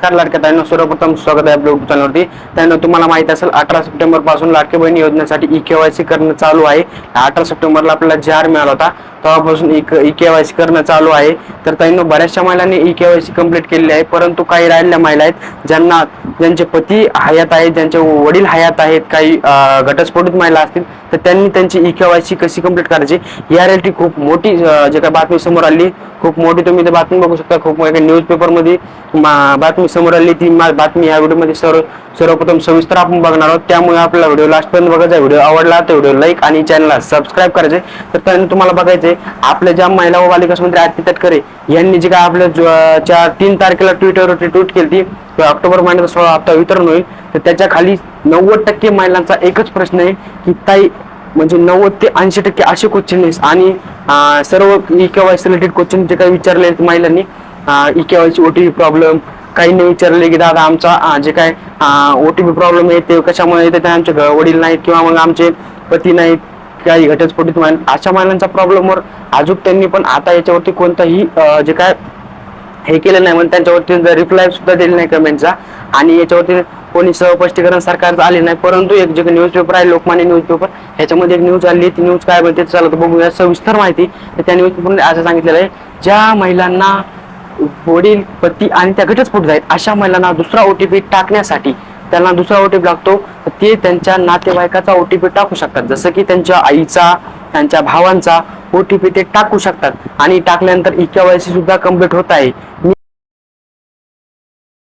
नमस्कार लाडक्या ताईंनो, सर्वप्रथम स्वागत आहे आपल्या युट्यूब चॅनलवरती. त्यानं तुम्हाला माहिती असेल 18 सप्टेंबर पासून लाडकी बहीण योजनेसाठी ई-केवायसी करणं चालू आहे. 18 सप्टेंबरला आपल्याला जार मिळाला होता, तेव्हापासून ई-केवायसी करणं चालू आहे. तर ताईंनो, बऱ्याचशा महिलांनी ई-केवायसी कंप्लीट केलेली आहे, परंतु काही राहिलेल्या महिला आहेत ज्यांचे पती हयात आहेत, ज्यांचे वडील हयात आहेत, काही घटस्फोटित महिला असतील तर त्यांनी त्यांची ई-केवायसी कशी कंप्लीट करायची यासाठी खूप मोठी जे काही बातमी समोर आली, खूप मोठी तुम्ही ते बातमी बघू शकता. खूप मोठ्या न्यूजपेपर मध्ये बातमी समोर आली. ती बातमी या व्हिडिओमध्ये सर्वप्रथम सविस्तर आपण बघणार आहोत. त्यामुळे आपल्याला व्हिडिओ लास्टपर्यंत बघायचा. व्हिडिओ आवडला तर व्हिडिओ लाईक आणि चॅनलला सबस्क्राईब करायचे. तर त्यानंतर तुम्हाला बघायचे आपल्या ज्या महिला व बालिका मंत्री आरती तटकरे यांनी जे काय आपल्या 3 तारखेला ट्विटरवरती ट्विट केली ती ऑक्टोबर महिन्याचा 16 हप्ता वितरण होईल. तर त्याच्या खाली 90% महिलांचा एकच प्रश्न आहे की ताई, म्हणजे 90 ते 80% असे क्वेश्चन आहेत आणि सर्व ई-केवायसी रिलेटेड क्वेश्चन जे काही विचारले महिलांनी, ई-केवायसी ओटीपी प्रॉब्लेम, काही नाही विचारले की दादा आमचा जे काय ओटीपी प्रॉब्लेम आहे ते कशामुळे येते, ते आमचे वडील नाहीत किंवा मग आमचे पती नाहीत, काही घटस्फोटित महिला, अशा महिलांच्या प्रॉब्लेमवर अजून त्यांनी पण आता याच्यावरती कोणताही जे काय हे केलं नाही, म्हणजे त्यांच्यावरती रिप्लाय सुद्धा दिले नाही कमेंटचा. आणि याच्यावरती कोणी स्पष्टीकरण सरकारचं आले नाही. परंतु एक जे न्यूजपेपर आहे, लोकमान्य न्यूजपेपर, ह्याच्यामध्ये एक न्यूज आली. ती न्यूज काय म्हणते चालत बघूया सविस्तर माहिती. तर त्या न्यूजपेपरमध्ये असं सांगितलेलं आहे, ज्या महिलांना वडील, पती आणि त्या घटस्फोटित आहेत अशा महिलांना दुसरा ओटीपी टाकण्यासाठी त्यांना दुसरा ओटीपी लागतो, तर ते त्यांच्या नातेवाईकाचा ओटीपी टाकू शकतात. जसं की त्यांच्या आईचा, त्यांच्या भावांचा ओटीपी ते टाकू शकतात आणि टाकल्यानंतर ई-केवायसी सुद्धा कंप्लीट होत आहे.